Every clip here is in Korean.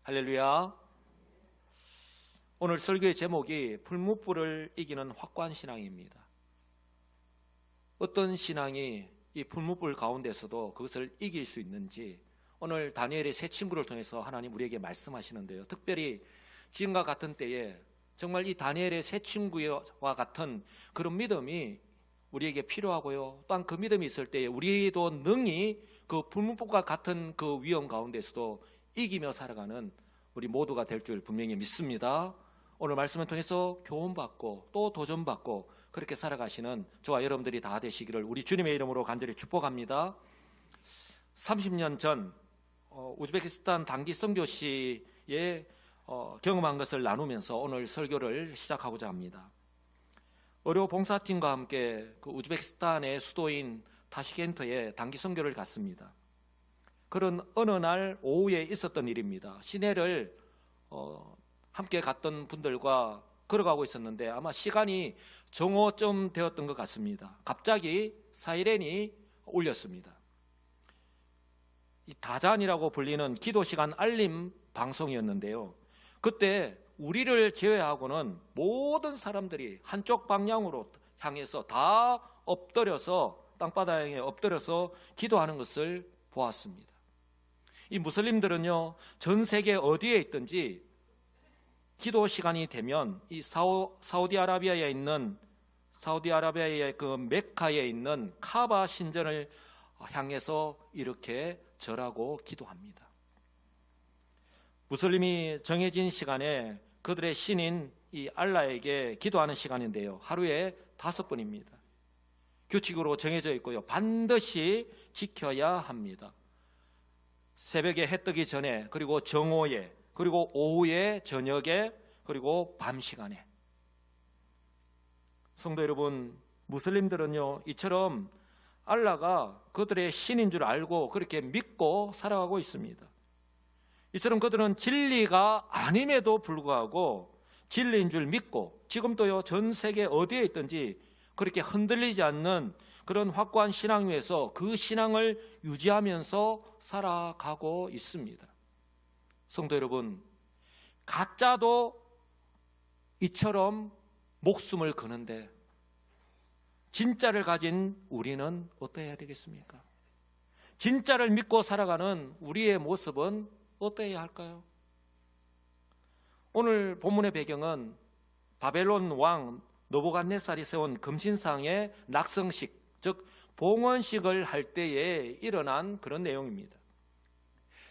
할렐루야. 오늘 설교의 제목이 풀무불을 이기는 확고한 신앙입니다. 어떤 신앙이 이 풀무불 가운데서도 그것을 이길 수 있는지 오늘 다니엘의 세 친구를 통해서 하나님 우리에게 말씀하시는데요. 특별히 지금과 같은 때에 정말 이 다니엘의 세 친구와 같은 그런 믿음이 우리에게 필요하고요. 또한 그 믿음이 있을 때에 우리도 능히 그 풀무불과 같은 그 위험 가운데서도 이기며 살아가는 우리 모두가 될 줄 분명히 믿습니다. 오늘 말씀을 통해서 교훈받고 또 도전받고 그렇게 살아가시는 저와 여러분들이 다 되시기를 우리 주님의 이름으로 간절히 축복합니다. 30년 전 우즈베키스탄 단기 선교시에 경험한 것을 나누면서 오늘 설교를 시작하고자 합니다. 의료 봉사팀과 함께 그 우즈베키스탄의 수도인 타시켄트에 단기 선교를 갔습니다. 그런 어느 날 오후에 있었던 일입니다. 시내를 함께 갔던 분들과 걸어가고 있었는데 아마 시간이 정오쯤 되었던 것 같습니다. 갑자기 사이렌이 울렸습니다. 이 다잔이라고 불리는 기도시간 알림 방송이었는데요. 그때 우리를 제외하고는 모든 사람들이 한쪽 방향으로 향해서 다 엎드려서 땅바닥에 엎드려서 기도하는 것을 보았습니다. 이 무슬림들은요, 전 세계 어디에 있든지 기도 시간이 되면 이 사우디아라비아의 그 메카에 있는 카바 신전을 향해서 이렇게 절하고 기도합니다. 무슬림이 정해진 시간에 그들의 신인 이 알라에게 기도하는 시간인데요. 하루에 5번입니다. 규칙으로 정해져 있고요. 반드시 지켜야 합니다. 새벽에 해 뜨기 전에, 그리고 정오에, 그리고 오후에, 저녁에, 그리고 밤 시간에. 성도 여러분, 무슬림들은요, 이처럼 알라가 그들의 신인 줄 알고 그렇게 믿고 살아가고 있습니다. 이처럼 그들은 진리가 아님에도 불구하고 진리인 줄 믿고 지금도요, 전 세계 어디에 있든지 그렇게 흔들리지 않는 그런 확고한 신앙 위에서 그 신앙을 유지하면서 살아가고 있습니다. 성도 여러분, 가짜도 이처럼 목숨을 거는데 진짜를 가진 우리는 어떠해야 되겠습니까? 진짜를 믿고 살아가는 우리의 모습은 어떠해야 할까요? 오늘 본문의 배경은 바벨론 왕 느부갓네살이 세운 금신상의 낙성식, 즉 봉헌식을 할 때에 일어난 그런 내용입니다.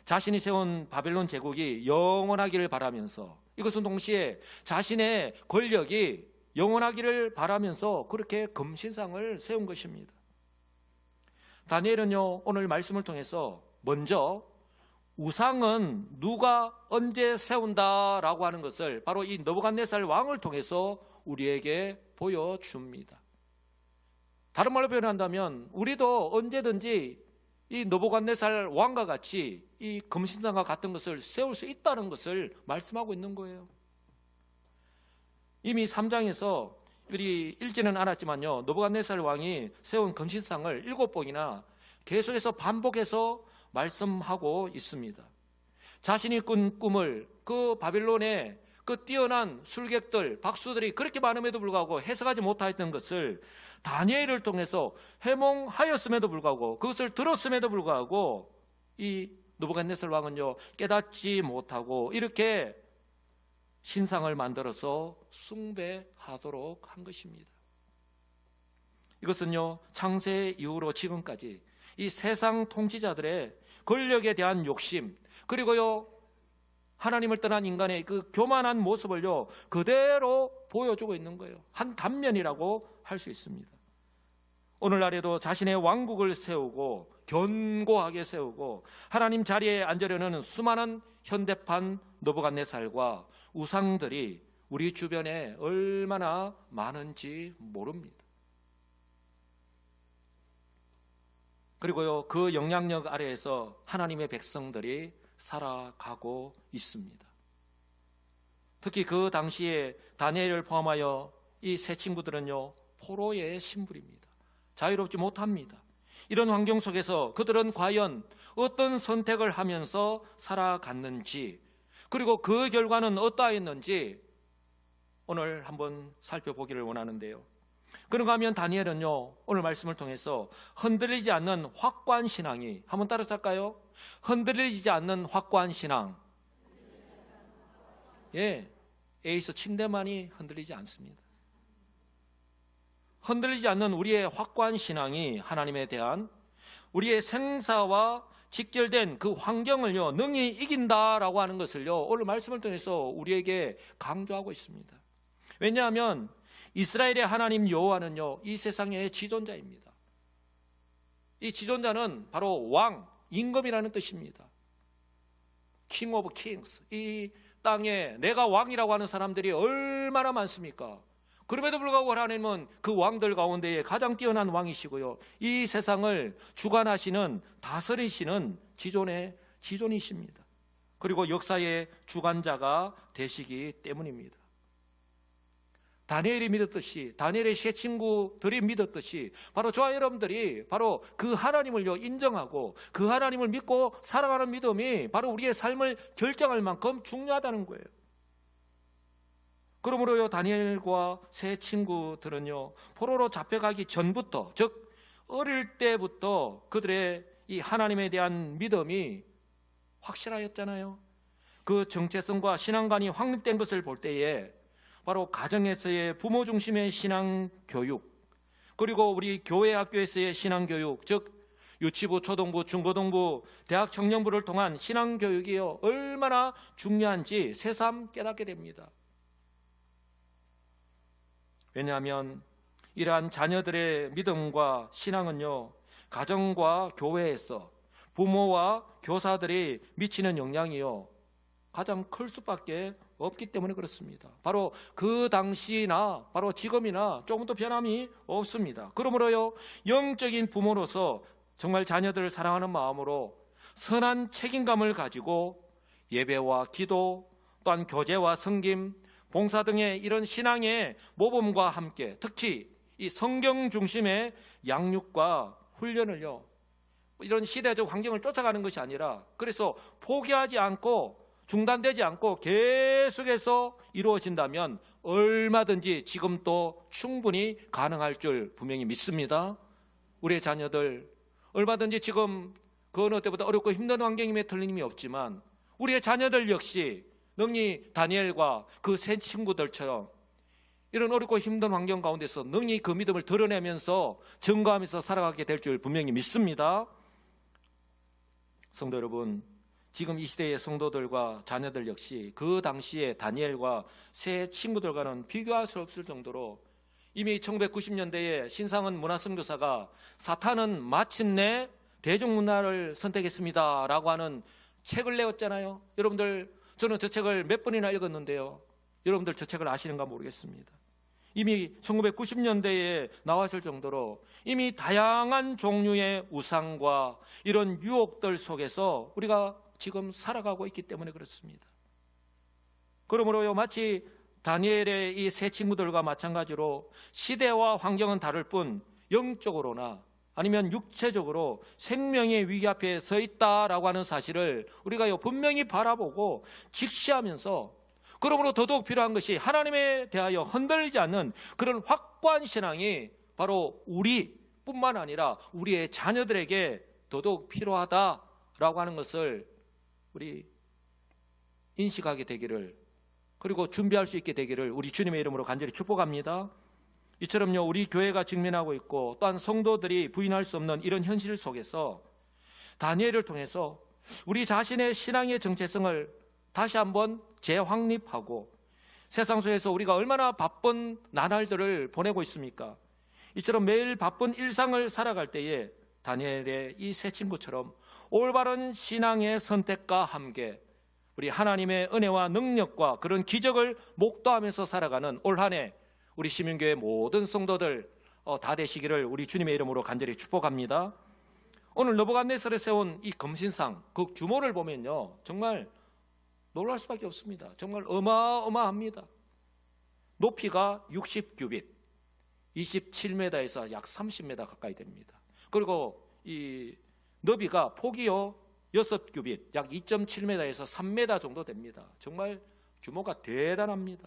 자신이 세운 바벨론 제국이 영원하기를 바라면서, 이것은 동시에 자신의 권력이 영원하기를 바라면서 그렇게 금신상을 세운 것입니다. 다니엘은요, 오늘 말씀을 통해서 먼저 우상은 누가 언제 세운다라고 하는 것을 바로 이 느부갓네살 왕을 통해서 우리에게 보여줍니다. 다른 말로 표현한다면 우리도 언제든지 이 느부갓네살 왕과 같이 이 금신상과 같은 것을 세울 수 있다는 것을 말씀하고 있는 거예요. 이미 3장에서 우리 읽지는 않았지만요, 느부갓네살 왕이 세운 금신상을 7번이나 계속해서 반복해서 말씀하고 있습니다. 자신이 꾼 꿈을 그 바빌론의 그 뛰어난 술객들, 박수들이 그렇게 많음에도 불구하고 해석하지 못했던 것을 다니엘을 통해서 해몽하였음에도 불구하고, 그것을 들었음에도 불구하고 이 느부갓네살 왕은요, 깨닫지 못하고 이렇게 신상을 만들어서 숭배하도록 한 것입니다. 이것은요, 창세 이후로 지금까지 이 세상 통치자들의 권력에 대한 욕심, 그리고요, 하나님을 떠난 인간의 그 교만한 모습을요, 그대로 보여주고 있는 거예요. 한 단면이라고 할 수 있습니다. 오늘날에도 자신의 왕국을 세우고 견고하게 세우고 하나님 자리에 앉으려는 수많은 현대판 느부갓네살과 우상들이 우리 주변에 얼마나 많은지 모릅니다. 그리고요, 그 영향력 아래에서 하나님의 백성들이 살아가고 있습니다. 특히 그 당시에 다니엘을 포함하여 이 세 친구들은요, 포로의 신분입니다. 자유롭지 못합니다. 이런 환경 속에서 그들은 과연 어떤 선택을 하면서 살아갔는지, 그리고 그 결과는 어떠했는지 오늘 한번 살펴보기를 원하는데요. 그런가 하면 다니엘은요, 오늘 말씀을 통해서 흔들리지 않는 확고한 신앙이, 한번 따라서 할까요? 흔들리지 않는 확고한 신앙. 예, 에이스 침대만이 흔들리지 않습니다. 흔들리지 않는 우리의 확고한 신앙이 하나님에 대한 우리의 생사와 직결된 그 환경을요, 능히 이긴다라고 하는 것을요, 오늘 말씀을 통해서 우리에게 강조하고 있습니다. 왜냐하면 이스라엘의 하나님 여호와는요, 이 세상의 지존자입니다. 이 지존자는 바로 왕, 임금이라는 뜻입니다. King of Kings. 이 땅에 내가 왕이라고 하는 사람들이 얼마나 많습니까? 그럼에도 불구하고 하나님은 그 왕들 가운데에 가장 뛰어난 왕이시고요, 이 세상을 주관하시는, 다스리시는 지존이십니다. 그리고 역사의 주관자가 되시기 때문입니다. 다니엘이 믿었듯이, 다니엘의 세 친구들이 믿었듯이 바로 저와 여러분들이 바로 그 하나님을요 인정하고 그 하나님을 믿고 살아가는 믿음이 바로 우리의 삶을 결정할 만큼 중요하다는 거예요. 그러므로요, 다니엘과 세 친구들은요, 포로로 잡혀가기 전부터, 즉 어릴 때부터 그들의 이 하나님에 대한 믿음이 확실하였잖아요. 그 정체성과 신앙관이 확립된 것을 볼 때에 바로 가정에서의 부모 중심의 신앙 교육, 그리고 우리 교회 학교에서의 신앙 교육, 즉 유치부, 초등부, 중고등부, 대학 청년부를 통한 신앙 교육이요, 얼마나 중요한지 새삼 깨닫게 됩니다. 왜냐하면 이러한 자녀들의 믿음과 신앙은요, 가정과 교회에서 부모와 교사들이 미치는 영향이요, 가장 클 수밖에 없기 때문에 그렇습니다. 바로 그 당시나 바로 지금이나 조금도 변함이 없습니다. 그러므로요, 영적인 부모로서 정말 자녀들을 사랑하는 마음으로 선한 책임감을 가지고 예배와 기도, 또한 교제와 섬김, 봉사 등의 이런 신앙의 모범과 함께 특히 이 성경 중심의 양육과 훈련을요, 이런 시대적 환경을 쫓아가는 것이 아니라, 그래서 포기하지 않고 중단되지 않고 계속해서 이루어진다면 얼마든지 지금 또 충분히 가능할 줄 분명히 믿습니다. 우리의 자녀들 얼마든지 지금 그 어느 때보다 어렵고 힘든 환경임에 틀림이 없지만 우리의 자녀들 역시 능히 다니엘과 그 세 친구들처럼 이런 어렵고 힘든 환경 가운데서 능히 그 믿음을 드러내면서 증거하면서 살아가게 될 줄 분명히 믿습니다. 성도 여러분, 지금 이 시대의 성도들과 자녀들 역시 그 당시에 다니엘과 세 친구들과는 비교할 수 없을 정도로 이미 1990년대에 신상은 문화선교사가 사탄은 마침내 대중문화를 선택했습니다 라고 하는 책을 내었잖아요. 여러분들, 저는 저 책을 몇 번이나 읽었는데요, 여러분들 저 책을 아시는가 모르겠습니다. 이미 1990년대에 나왔을 정도로 이미 다양한 종류의 우상과 이런 유혹들 속에서 우리가 지금 살아가고 있기 때문에 그렇습니다. 그러므로요, 마치 다니엘의 이 세 친구들과 마찬가지로 시대와 환경은 다를 뿐 영적으로나 아니면 육체적으로 생명의 위기 앞에 서 있다라고 하는 사실을 우리가 분명히 바라보고 직시하면서, 그러므로 더더욱 필요한 것이 하나님에 대하여 흔들리지 않는 그런 확고한 신앙이 바로 우리뿐만 아니라 우리의 자녀들에게 더더욱 필요하다라고 하는 것을 우리 인식하게 되기를, 그리고 준비할 수 있게 되기를 우리 주님의 이름으로 간절히 축복합니다. 이처럼요, 우리 교회가 직면하고 있고 또한 성도들이 부인할 수 없는 이런 현실 속에서 다니엘을 통해서 우리 자신의 신앙의 정체성을 다시 한번 재확립하고, 세상 속에서 우리가 얼마나 바쁜 나날들을 보내고 있습니까? 이처럼 매일 바쁜 일상을 살아갈 때에 다니엘의 이 세 친구처럼 올바른 신앙의 선택과 함께 우리 하나님의 은혜와 능력과 그런 기적을 목도하면서 살아가는 올 한 해 우리 시민교회 모든 성도들 다 되시기를 우리 주님의 이름으로 간절히 축복합니다. 오늘 느부갓네살에 세운 이 금신상, 그 규모를 보면요, 정말 놀랄 수밖에 없습니다. 정말 어마어마합니다. 높이가 60규빗, 27m에서 약 30m 가까이 됩니다. 그리고 이 너비가 폭이요 6규빗, 약 2.7m에서 3m 정도 됩니다. 정말 규모가 대단합니다.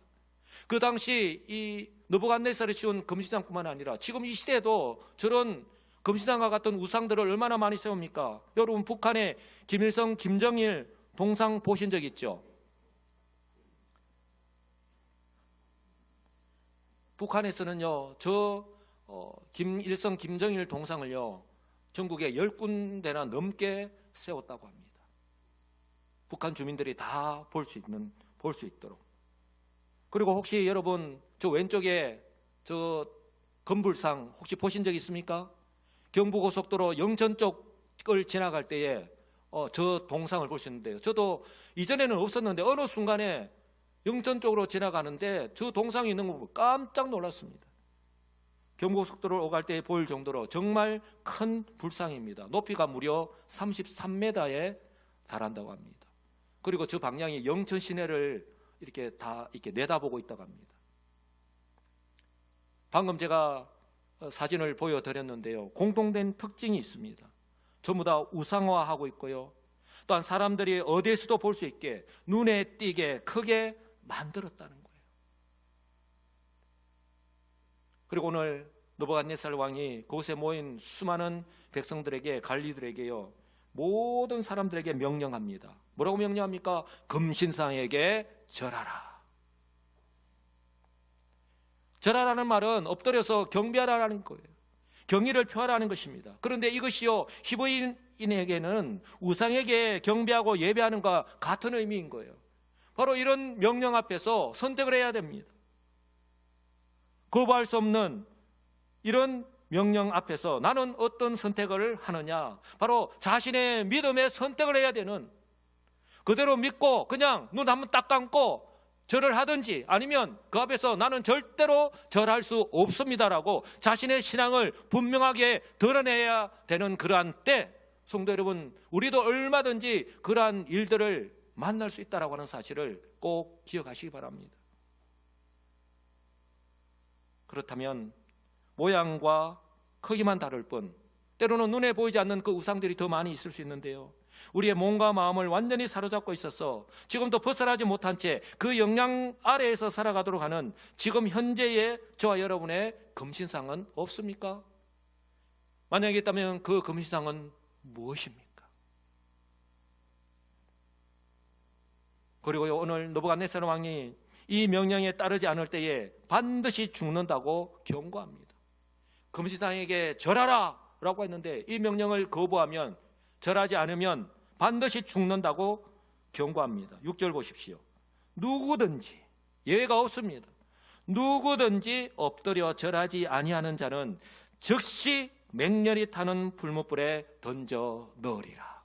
그 당시 이 느부갓네살이 지은 금신상뿐만 아니라 지금 이 시대에도 저런 금신상과 같은 우상들을 얼마나 많이 세웁니까? 여러분, 북한의 김일성, 김정일 동상 보신 적 있죠? 북한에서는요, 김일성, 김정일 동상을요, 전국에 10군데나 넘게 세웠다고 합니다. 북한 주민들이 다 볼 수 있도록. 그리고 혹시 여러분, 저 왼쪽에 저 건불상 혹시 보신 적 있습니까? 경부고속도로 영천 쪽을 지나갈 때에 저 동상을 볼 수 있는데요. 저도 이전에는 없었는데 어느 순간에 영천 쪽으로 지나가는데 저 동상이 있는 거 보고 깜짝 놀랐습니다. 경부고속도로를 오갈 때 보일 정도로 정말 큰 불상입니다. 높이가 무려 33m에 달한다고 합니다. 그리고 저 방향이 영천 시내를 이렇게 다 이렇게 내다보고 있다고 합니다. 방금 제가 사진을 보여드렸는데요. 공통된 특징이 있습니다. 전부 다 우상화하고 있고요. 또한 사람들이 어디에서도 볼 수 있게 눈에 띄게 크게 만들었다는 거예요. 그리고 오늘 느부갓네살 왕이 그곳에 모인 수많은 백성들에게, 관리들에게요, 모든 사람들에게 명령합니다. 뭐라고 명령합니까? 금신상에게 절하라. 절하라는 말은 엎드려서 경배하라는 거예요. 경의를 표하라는 것입니다. 그런데 이것이요, 히브리인에게는 우상에게 경배하고 예배하는 것과 같은 의미인 거예요. 바로 이런 명령 앞에서 선택을 해야 됩니다. 거부할 수 없는 이런 명령 앞에서 나는 어떤 선택을 하느냐? 바로 자신의 믿음의 선택을 해야 되는, 그대로 믿고 그냥 눈 한번 딱 감고 절을 하든지, 아니면 그 앞에서 나는 절대로 절할 수 없습니다라고 자신의 신앙을 분명하게 드러내야 되는 그러한 때, 성도 여러분, 우리도 얼마든지 그러한 일들을 만날 수 있다라고 하는 사실을 꼭 기억하시기 바랍니다. 그렇다면 모양과 크기만 다를 뿐, 때로는 눈에 보이지 않는 그 우상들이 더 많이 있을 수 있는데요, 우리의 몸과 마음을 완전히 사로잡고 있어서 지금도 벗어나지 못한 채 그 영향 아래에서 살아가도록 하는 지금 현재의 저와 여러분의 금신상은 없습니까? 만약에 있다면 그 금신상은 무엇입니까? 그리고 오늘 느부갓네살 왕이 이 명령에 따르지 않을 때에 반드시 죽는다고 경고합니다. 금신상에게 절하라 라고 했는데 이 명령을 거부하면, 절하지 않으면 반드시 죽는다고 경고합니다. 6절 보십시오. 누구든지, 예외가 없습니다. 누구든지 엎드려 절하지 아니하는 자는 즉시 맹렬히 타는 불못불에 던져 넣으리라.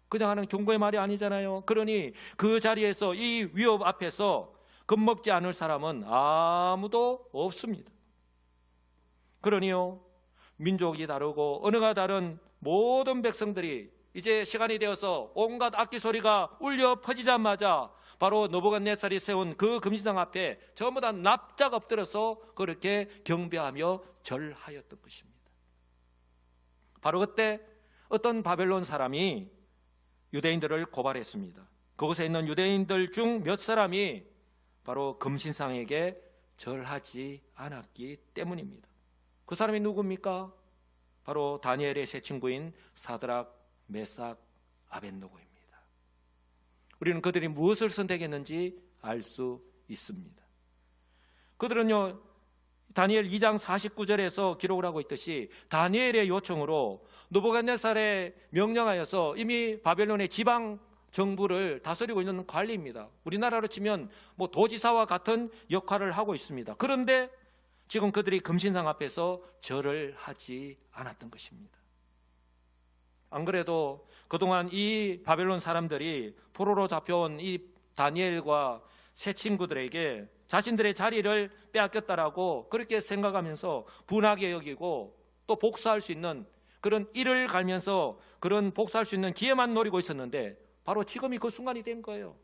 그냥 하는 경고의 말이 아니잖아요. 그러니 그 자리에서, 이 위협 앞에서 겁먹지 않을 사람은 아무도 없습니다. 그러니요, 민족이 다르고 언어가 다른 모든 백성들이 이제 시간이 되어서 온갖 악기 소리가 울려 퍼지자마자 바로 느부갓네살이 세운 그 금신상 앞에 전부 다 납작 엎드려서 그렇게 경배하며 절하였던 것입니다. 바로 그때 어떤 바벨론 사람이 유대인들을 고발했습니다. 그곳에 있는 유대인들 중 몇 사람이 바로 금신상에게 절하지 않았기 때문입니다. 그 사람이 누굽니까? 바로 다니엘의 세 친구인 사드락, 메삭, 아벳느고입니다. 우리는 그들이 무엇을 선택했는지 알 수 있습니다. 그들은요, 다니엘 2장 49절에서 기록을 하고 있듯이 다니엘의 요청으로 느부갓네살에 명령하여서 이미 바벨론의 지방 정부를 다스리고 있는 관리입니다. 우리나라로 치면 도지사와 같은 역할을 하고 있습니다. 그런데 지금 그들이 금신상 앞에서 절을 하지 않았던 것입니다. 안 그래도 그동안 이 바벨론 사람들이 포로로 잡혀온 이 다니엘과 세 친구들에게 자신들의 자리를 빼앗겼다라고 그렇게 생각하면서 분하게 여기고 또 복수할 수 있는 그런 일을 갈면서 그런 복수할 수 있는 기회만 노리고 있었는데 바로 지금이 그 순간이 된 거예요.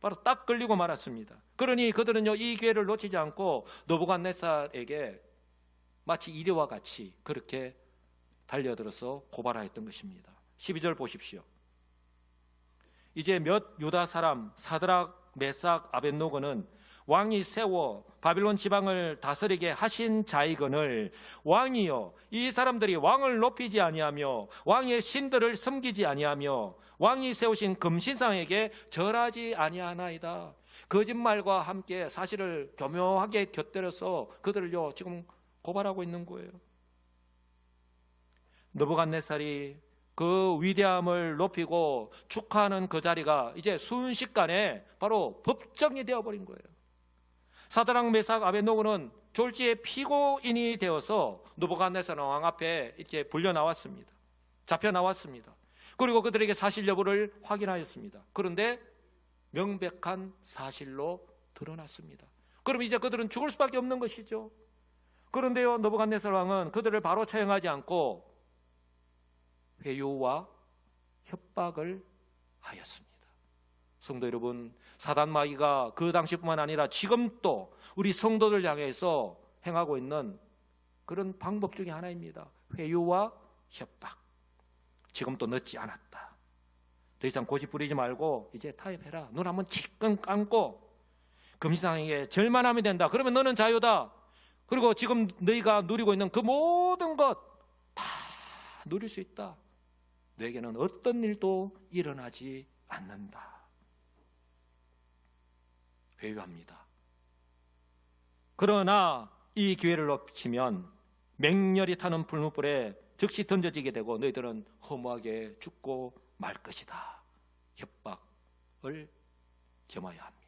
바로 딱 걸리고 말았습니다. 그러니 그들은요, 이 기회를 놓치지 않고 느부갓네살에게 마치 이리와 같이 그렇게 달려들어서 고발하였던 것입니다. 12절 보십시오. 이제 몇 유다 사람 사드락, 메삭, 아벳노고는 왕이 세워 바빌론 지방을 다스리게 하신 자이거늘 왕이여 이 사람들이 왕을 높이지 아니하며 왕의 신들을 섬기지 아니하며 왕이 세우신 금신상에게 절하지 아니하나이다. 거짓말과 함께 사실을 교묘하게 곁들여서 그들을요 지금 고발하고 있는 거예요. 느부갓네살이 그 위대함을 높이고 축하하는 그 자리가 이제 순식간에 바로 법정이 되어버린 거예요. 사드락, 메삭, 아벳노고는 졸지에 피고인이 되어서 느부갓네살 왕 앞에 이렇게 불려 나왔습니다. 잡혀 나왔습니다. 그리고 그들에게 사실 여부를 확인하였습니다. 그런데 명백한 사실로 드러났습니다. 그럼 이제 그들은 죽을 수밖에 없는 것이죠. 그런데요, 느부갓네살 왕은 그들을 바로 처형하지 않고 회유와 협박을 하였습니다. 성도 여러분, 사단 마귀가 그 당시뿐만 아니라 지금 또 우리 성도들 향해서 행하고 있는 그런 방법 중에 하나입니다. 회유와 협박. 지금 또 늦지 않았다. 더 이상 고집 부리지 말고 이제 타협해라. 눈 한번 찔끔 감고 금신상에게 절만하면 된다. 그러면 너는 자유다. 그리고 지금 너희가 누리고 있는 그 모든 것 다 누릴 수 있다. 너에게는 어떤 일도 일어나지 않는다. 회유합니다. 그러나 이 기회를 놓치면 맹렬히 타는 불못불에 즉시 던져지게 되고 너희들은 허무하게 죽고 말 것이다. 협박을 겸하여야 합니다.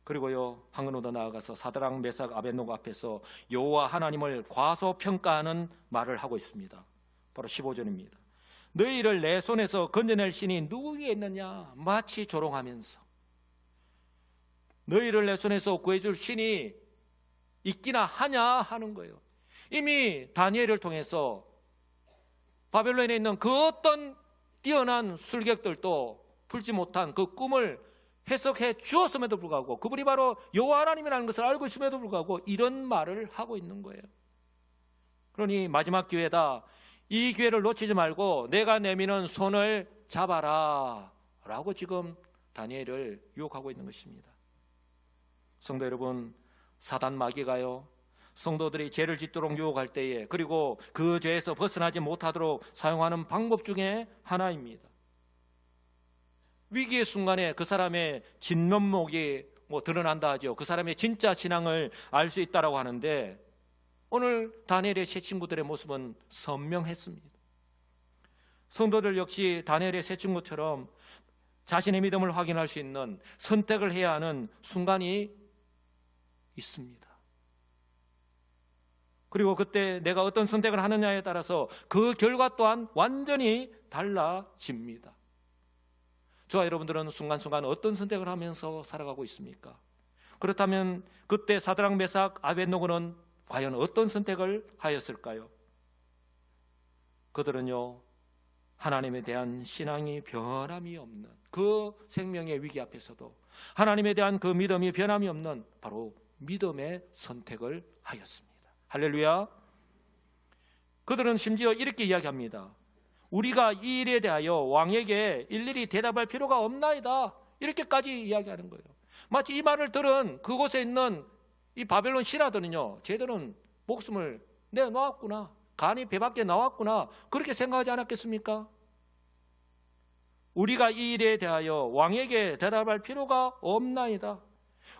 그리고요, 한 걸음 더 나아가서 사드락, 메삭, 아벳노고 앞에서 여호와 하나님을 과소평가하는 말을 하고 있습니다. 바로 15절입니다. 너희를 내 손에서 건져낼 신이 누구에게 있느냐? 마치 조롱하면서 너희를 내 손에서 구해줄 신이 있기나 하냐 하는 거예요. 이미 다니엘을 통해서 바벨론에 있는 그 어떤 뛰어난 술객들도 풀지 못한 그 꿈을 해석해 주었음에도 불구하고 그분이 바로 여호와 하나님이라는 것을 알고 있음에도 불구하고 이런 말을 하고 있는 거예요. 그러니 마지막 기회다. 이 기회를 놓치지 말고 내가 내미는 손을 잡아라 라고 지금 다니엘을 유혹하고 있는 것입니다. 성도 여러분, 사단 마귀가요 성도들이 죄를 짓도록 유혹할 때에 그리고 그 죄에서 벗어나지 못하도록 사용하는 방법 중에 하나입니다. 위기의 순간에 그 사람의 진면목이 드러난다 하죠. 그 사람의 진짜 신앙을 알 수 있다라고 하는데 오늘 다니엘의 세 친구들의 모습은 선명했습니다. 성도들 역시 다니엘의 세 친구처럼 자신의 믿음을 확인할 수 있는 선택을 해야 하는 순간이 있습니다. 그리고 그때 내가 어떤 선택을 하느냐에 따라서 그 결과 또한 완전히 달라집니다. 저와 여러분들은 순간순간 어떤 선택을 하면서 살아가고 있습니까? 그렇다면 그때 사드락, 메삭, 아벳노고는 과연 어떤 선택을 하였을까요? 그들은요 하나님에 대한 신앙이 변함이 없는 그 생명의 위기 앞에서도 하나님에 대한 그 믿음이 변함이 없는 바로 믿음의 선택을 하였습니다. 할렐루야. 그들은 심지어 이렇게 이야기합니다. 우리가 이 일에 대하여 왕에게 일일이 대답할 필요가 없나이다. 이렇게까지 이야기하는 거예요. 마치 이 말을 들은 그곳에 있는 이 바벨론 신하들은요 쟤들은 목숨을 내놓았구나, 간이 배 밖에 나왔구나, 그렇게 생각하지 않았겠습니까? 우리가 이 일에 대하여 왕에게 대답할 필요가 없나이다.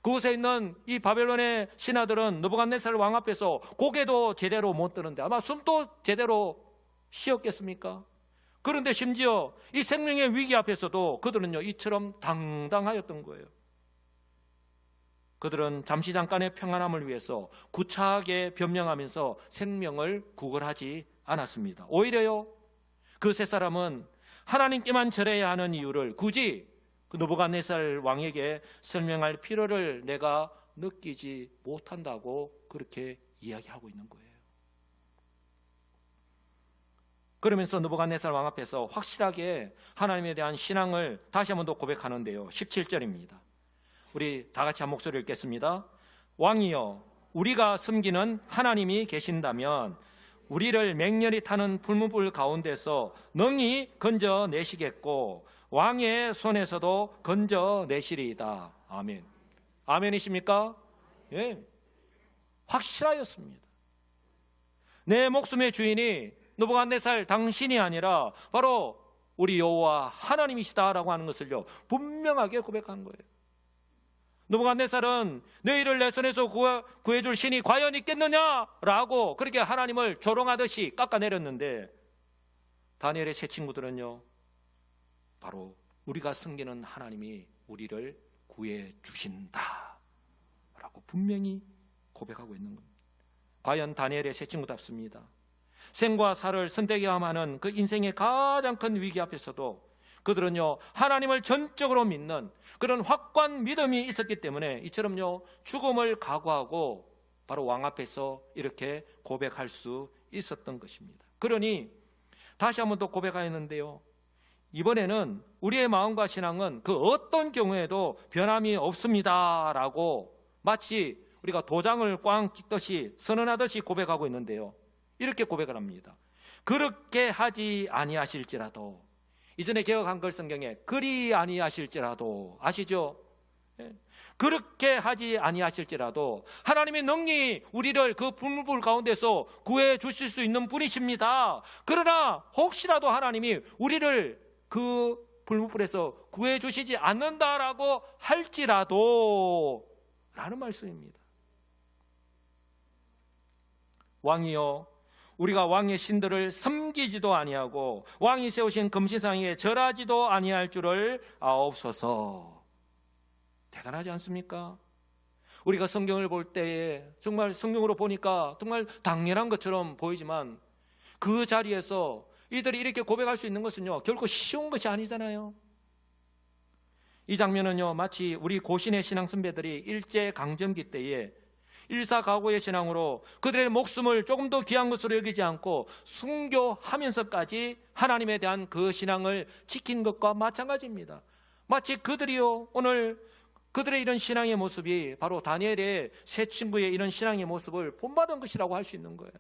그곳에 있는 이 바벨론의 신하들은 느부갓네살 왕 앞에서 고개도 제대로 못 드는데 아마 숨도 제대로 쉬었겠습니까? 그런데 심지어 이 생명의 위기 앞에서도 그들은요 이처럼 당당하였던 거예요. 그들은 잠시 잠깐의 평안함을 위해서 구차하게 변명하면서 생명을 구걸하지 않았습니다. 오히려요 그 세 사람은 하나님께만 절해야 하는 이유를 굳이 그 느부갓네살 왕에게 설명할 필요를 내가 느끼지 못한다고 그렇게 이야기하고 있는 거예요. 그러면서 느부갓네살 왕 앞에서 확실하게 하나님에 대한 신앙을 다시 한번 더 고백하는데요. 17절입니다. 우리 다 같이 한 목소리 읽겠습니다. 왕이여, 우리가 섬기는 하나님이 계신다면 우리를 맹렬히 타는 풀무불 가운데서 능히 건져내시겠고 왕의 손에서도 건져내시리이다. 아멘. 아멘이십니까? 예, 확실하였습니다. 내 목숨의 주인이 느부갓네살 당신이 아니라 바로 우리 여호와 하나님이시다라고 하는 것을요 분명하게 고백한 거예요. 느부갓네살은 너희를 내 손에서 구해줄 신이 과연 있겠느냐라고 그렇게 하나님을 조롱하듯이 깎아내렸는데, 다니엘의 세 친구들은요 바로 우리가 섬기는 하나님이 우리를 구해주신다 라고 분명히 고백하고 있는 겁니다. 과연 다니엘의 세 친구답습니다. 생과 사를 선택해야만 하는 그 인생의 가장 큰 위기 앞에서도 그들은요 하나님을 전적으로 믿는 그런 확고한 믿음이 있었기 때문에 이처럼요 죽음을 각오하고 바로 왕 앞에서 이렇게 고백할 수 있었던 것입니다. 그러니 다시 한번 또 고백하였는데요, 이번에는 우리의 마음과 신앙은 그 어떤 경우에도 변함이 없습니다 라고 마치 우리가 도장을 꽝 찍듯이 선언하듯이 고백하고 있는데요, 이렇게 고백을 합니다. 그렇게 하지 아니하실지라도, 이전에 개혁 한글 성경에 그리 아니하실지라도, 아시죠? 그렇게 하지 아니하실지라도 하나님의 능히 우리를 그 불물 가운데서 구해 주실 수 있는 분이십니다. 그러나 혹시라도 하나님이 우리를 그 불물에서 구해 주시지 않는다라고 할지라도 라는 말씀입니다. 왕이여, 우리가 왕의 신들을 섬기지도 아니하고 왕이 세우신 금신상에 절하지도 아니할 줄을 아옵소서. 대단하지 않습니까? 우리가 성경을 볼 때에 정말 성경으로 보니까 정말 당연한 것처럼 보이지만 그 자리에서 이들이 이렇게 고백할 수 있는 것은요 결코 쉬운 것이 아니잖아요. 이 장면은요 마치 우리 고신의 신앙 선배들이 일제강점기 때에 일사각오의 신앙으로 그들의 목숨을 조금 더 귀한 것으로 여기지 않고 순교하면서까지 하나님에 대한 그 신앙을 지킨 것과 마찬가지입니다. 마치 그들이요 오늘 그들의 이런 신앙의 모습이 바로 다니엘의 세 친구의 이런 신앙의 모습을 본받은 것이라고 할 수 있는 거예요.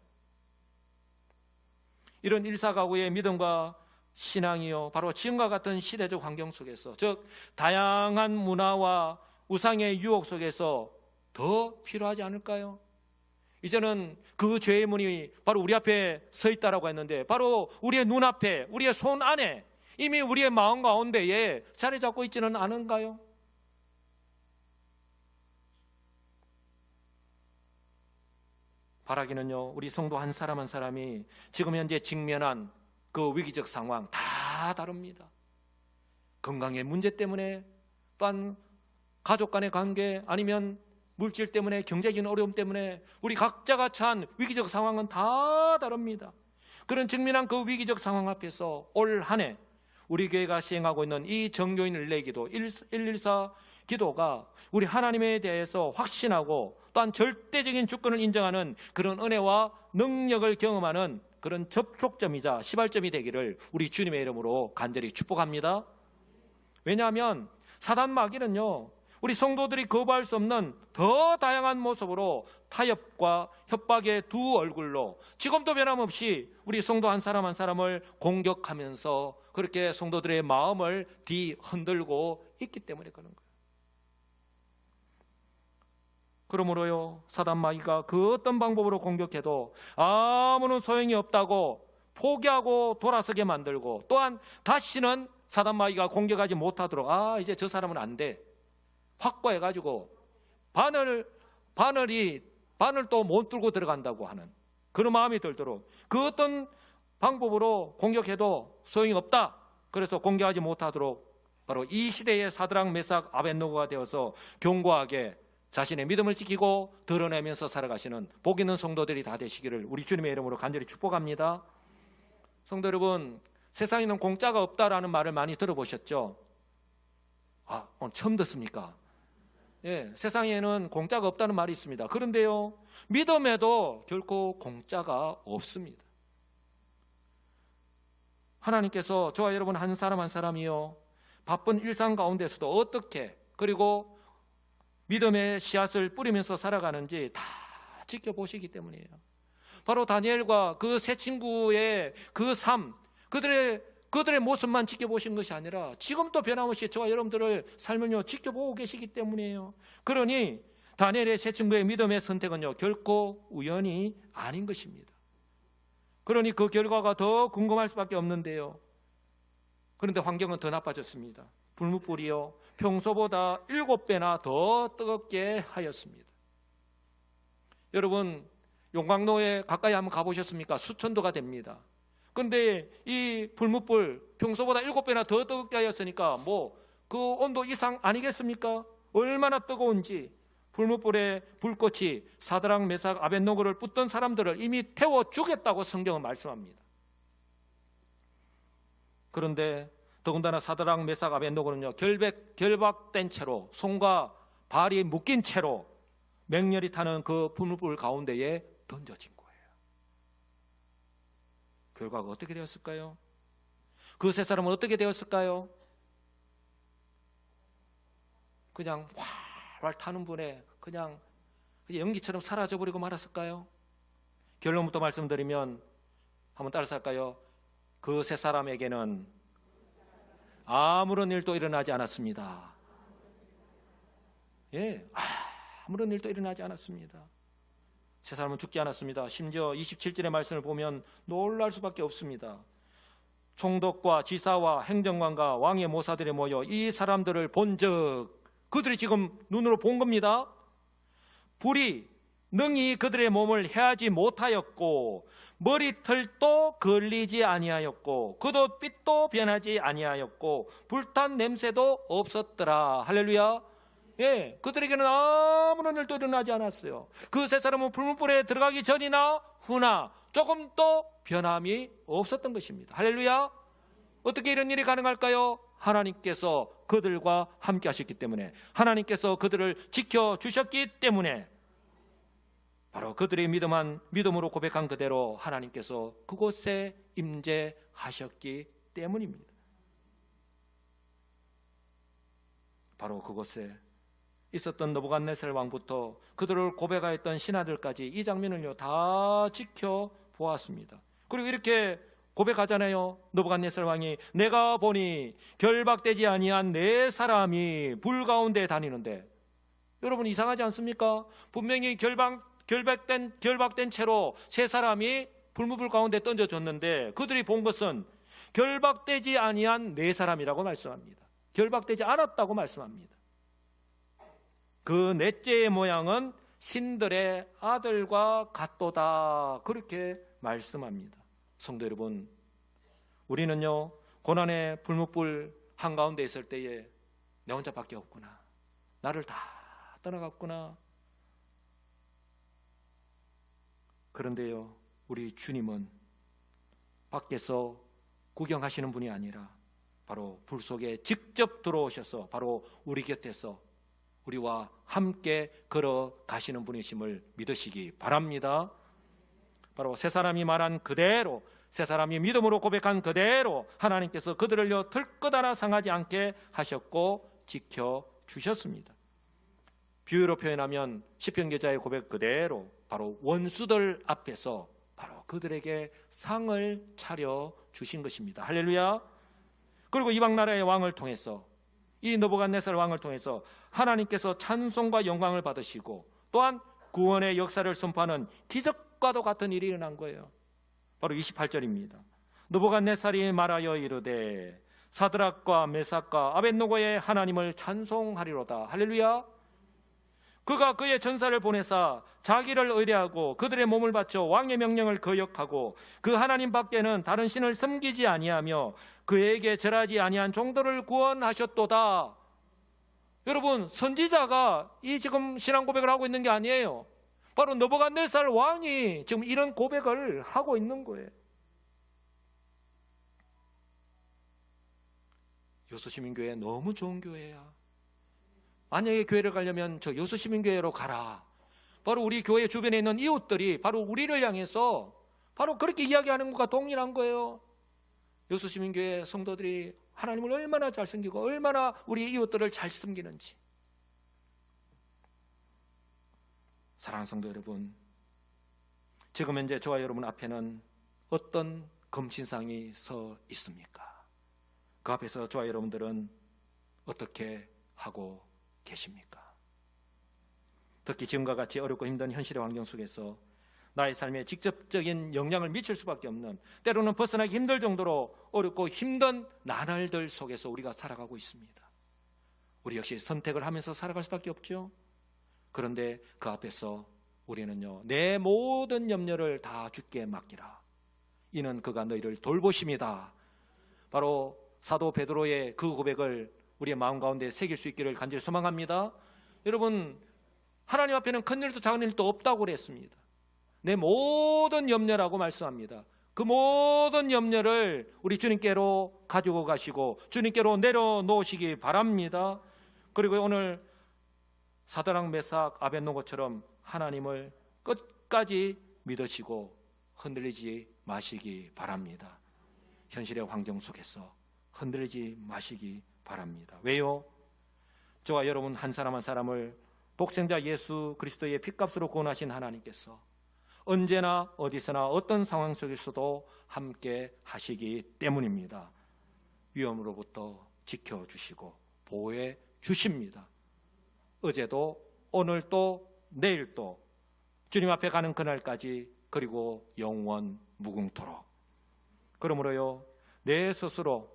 이런 일사각오의 믿음과 신앙이요 바로 지금과 같은 시대적 환경 속에서, 즉 다양한 문화와 우상의 유혹 속에서 더 필요하지 않을까요? 이제는 그 죄의 문이 바로 우리 앞에 서 있다라고 했는데 바로 우리의 눈앞에, 우리의 손 안에 이미 우리의 마음 가운데에 자리 잡고 있지는 않은가요? 바라기는요 우리 성도 한 사람 한 사람이 지금 현재 직면한 그 위기적 상황 다 다릅니다. 건강의 문제 때문에, 또한 가족 간의 관계, 아니면 물질 때문에, 경제적인 어려움 때문에 우리 각자가 처한 위기적 상황은 다 다릅니다. 그런 직면한 그 위기적 상황 앞에서 올 한 해 우리 교회가 시행하고 있는 이 정교인 릴레이 기도 114 기도가 우리 하나님에 대해서 확신하고 또한 절대적인 주권을 인정하는 그런 은혜와 능력을 경험하는 그런 접촉점이자 시발점이 되기를 우리 주님의 이름으로 간절히 축복합니다. 왜냐하면 사단 마귀는요 우리 성도들이 거부할 수 없는 더 다양한 모습으로 타협과 협박의 두 얼굴로 지금도 변함없이 우리 성도 한 사람 한 사람을 공격하면서 그렇게 성도들의 마음을 뒤흔들고 있기 때문에 그런 거예요. 그러므로요 사단 마귀가 그 어떤 방법으로 공격해도 아무런 소용이 없다고 포기하고 돌아서게 만들고, 또한 다시는 사단 마귀가 공격하지 못하도록 이제 저 사람은 안 돼 확보해가지고 바늘 또 못 들고 들어간다고 하는 그런 마음이 들도록 그 어떤 방법으로 공격해도 소용이 없다, 그래서 공격하지 못하도록 바로 이 시대의 사드락 메삭 아벳느고가 되어서 견고하게 자신의 믿음을 지키고 드러내면서 살아가시는 복 있는 성도들이 다 되시기를 우리 주님의 이름으로 간절히 축복합니다. 성도 여러분, 세상에는 공짜가 없다라는 말을 많이 들어보셨죠? 오늘 처음 듣습니까? 예, 세상에는 공짜가 없다는 말이 있습니다. 그런데요, 믿음에도 결코 공짜가 없습니다. 하나님께서 저와 여러분 한 사람 한 사람이요 바쁜 일상 가운데서도 어떻게, 그리고 믿음의 씨앗을 뿌리면서 살아가는지 다 지켜보시기 때문이에요. 바로 다니엘과 그 세 친구의 그 삶, 그들의 모습만 지켜보신 것이 아니라 지금도 변함없이 저와 여러분들을 삶을요 지켜보고 계시기 때문이에요. 그러니 다니엘의 세 친구의 믿음의 선택은요 결코 우연이 아닌 것입니다. 그러니 그 결과가 더 궁금할 수밖에 없는데요. 그런데 환경은 더 나빠졌습니다. 불뭇불이요 평소보다 7배나 더 뜨겁게 하였습니다. 여러분 용광로에 가까이 한번 가보셨습니까? 수천도가 됩니다. 그런데 이 불뭇불 평소보다 7배나 더 뜨겁게 하였으니까 그 온도 이상 아니겠습니까? 얼마나 뜨거운지. 불뭇불의 불꽃이 사드락 메삭 아벳노고를 붙던 사람들을 이미 태워 죽였다고 성경은 말씀합니다. 그런데 더군다나 사드락 메삭 아벳노고는요 결박된 채로 손과 발이 묶인 채로 맹렬히 타는 그 불뭇불 가운데에 던져진 거예요. 결과가 어떻게 되었을까요? 그 세 사람은 어떻게 되었을까요? 그냥 활활 타는 분에 그냥 연기처럼 사라져버리고 말았을까요? 결론부터 말씀드리면 한번 따라서 할까요? 그 세 사람에게는 아무런 일도 일어나지 않았습니다. 예, 아무런 일도 일어나지 않았습니다. 세 사람은 죽지 않았습니다. 심지어 27절의 말씀을 보면 놀랄 수밖에 없습니다. 총독과 지사와 행정관과 왕의 모사들이 모여 이 사람들을 본즉 그들이 지금 눈으로 본 겁니다. 불이 능히 그들의 몸을 해하지 못하였고 머리털도 걸리지 아니하였고 겉옷빛도 변하지 아니하였고 불탄 냄새도 없었더라. 할렐루야. 예, 그들에게는 아무런 일도 일어나지 않았어요. 그 세 사람은 불뭇불에 들어가기 전이나 후나 조금도 변함이 없었던 것입니다. 할렐루야. 어떻게 이런 일이 가능할까요? 하나님께서 그들과 함께 하셨기 때문에, 하나님께서 그들을 지켜주셨기 때문에, 바로 그들의 믿음으로 고백한 그대로 하나님께서 그곳에 임재하셨기 때문입니다. 바로 그곳에 있었던 느부갓네살 왕부터 그들을 고백하였던 신하들까지 이 장면을요 다 지켜보았습니다. 그리고 이렇게 고백하잖아요. 느부갓네살 왕이 내가 보니 결박되지 아니한 네 사람이 불 가운데 다니는데, 여러분 이상하지 않습니까? 분명히 결박된 채로 세 사람이 불무불 가운데 던져졌는데 그들이 본 것은 결박되지 아니한 네 사람이라고 말씀합니다. 결박되지 않았다고 말씀합니다. 그 넷째의 모양은 신들의 아들과 같도다, 그렇게 말씀합니다. 성도 여러분, 우리는요 고난의 불뭇불 한가운데 있을 때에 내 혼자밖에 없구나, 나를 다 떠나갔구나. 그런데요 우리 주님은 밖에서 구경하시는 분이 아니라 바로 불 속에 직접 들어오셔서 바로 우리 곁에서 우리와 함께 걸어가시는 분이심을 믿으시기 바랍니다. 바로 세 사람이 말한 그대로, 세 사람이 믿음으로 고백한 그대로 하나님께서 그들을요 털끝 하나 상하지 않게 하셨고 지켜주셨습니다. 비유로 표현하면 시편 기자의 고백 그대로 바로 원수들 앞에서 바로 그들에게 상을 차려 주신 것입니다. 할렐루야. 그리고 이방 나라의 왕을 통해서, 이 느부갓네살 왕을 통해서 하나님께서 찬송과 영광을 받으시고 또한 구원의 역사를 선포하는 기적과도 같은 일이 일어난 거예요. 바로 28절입니다. 느부갓네살이 말하여 이르되 사드락과 메삭과 아벳노고의 하나님을 찬송하리로다. 할렐루야. 그가 그의 전사를 보내사 자기를 의뢰하고 그들의 몸을 바쳐 왕의 명령을 거역하고 그 하나님 밖에는 다른 신을 섬기지 아니하며 그에게 절하지 아니한 종들을 구원하셨도다. 여러분, 선지자가 이 지금 신앙 고백을 하고 있는 게 아니에요. 바로 느부갓네살 왕이 지금 이런 고백을 하고 있는 거예요. 여수시민교회 너무 좋은 교회야. 만약에 교회를 가려면 저 여수시민교회로 가라. 바로 우리 교회 주변에 있는 이웃들이 바로 우리를 향해서 바로 그렇게 이야기하는 것과 동일한 거예요. 여수시민교회 성도들이 하나님을 얼마나 잘 섬기고 얼마나 우리 이웃들을 잘 섬기는지. 사랑하는 성도 여러분, 지금 현재 저와 여러분 앞에는 어떤 검신상이 서 있습니까? 그 앞에서 저와 여러분들은 어떻게 하고 계십니까? 특히 지금과 같이 어렵고 힘든 현실의 환경 속에서 나의 삶에 직접적인 영향을 미칠 수밖에 없는, 때로는 벗어나기 힘들 정도로 어렵고 힘든 나날들 속에서 우리가 살아가고 있습니다. 우리 역시 선택을 하면서 살아갈 수밖에 없죠. 그런데 그 앞에서 우리는요, 내 모든 염려를 다 주께 맡기라. 이는 그가 너희를 돌보심이다. 바로 사도 베드로의 그 고백을 우리의 마음 가운데 새길 수 있기를 간절히 소망합니다. 여러분, 하나님 앞에는 큰 일도 작은 일도 없다고 그랬습니다. 내 모든 염려라고 말씀합니다. 그 모든 염려를 우리 주님께로 가지고 가시고 주님께로 내려놓으시기 바랍니다. 그리고 오늘 사드락 메삭 아벳노고처럼 하나님을 끝까지 믿으시고 흔들리지 마시기 바랍니다. 현실의 환경 속에서 흔들리지 마시기 바랍니다. 왜요? 저와 여러분 한 사람 한 사람을 독생자 예수 그리스도의 핏값으로 구원하신 하나님께서 언제나 어디서나 어떤 상황 속에서도 함께 하시기 때문입니다. 위험으로부터 지켜주시고 보호해 주십니다. 어제도 오늘도 내일도 주님 앞에 가는 그날까지, 그리고 영원 무궁토록. 그러므로요, 내 스스로,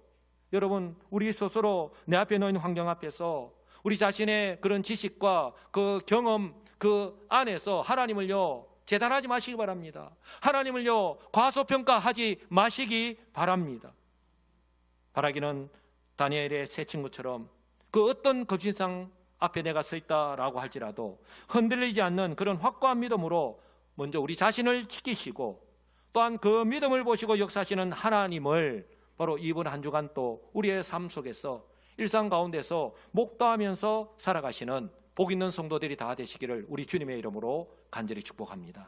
여러분 우리 스스로 내 앞에 놓인 환경 앞에서 우리 자신의 그런 지식과 그 경험 그 안에서 하나님을요 재단하지 마시기 바랍니다. 하나님을요 과소평가하지 마시기 바랍니다. 바라기는 다니엘의 세 친구처럼 그 어떤 검신상 앞에 내가 서 있다라고 할지라도 흔들리지 않는 그런 확고한 믿음으로 먼저 우리 자신을 지키시고, 또한 그 믿음을 보시고 역사하시는 하나님을 바로 이번 한 주간 또 우리의 삶 속에서 일상 가운데서 목도하면서 살아가시는 복 있는 성도들이 다 되시기를 우리 주님의 이름으로 간절히 축복합니다.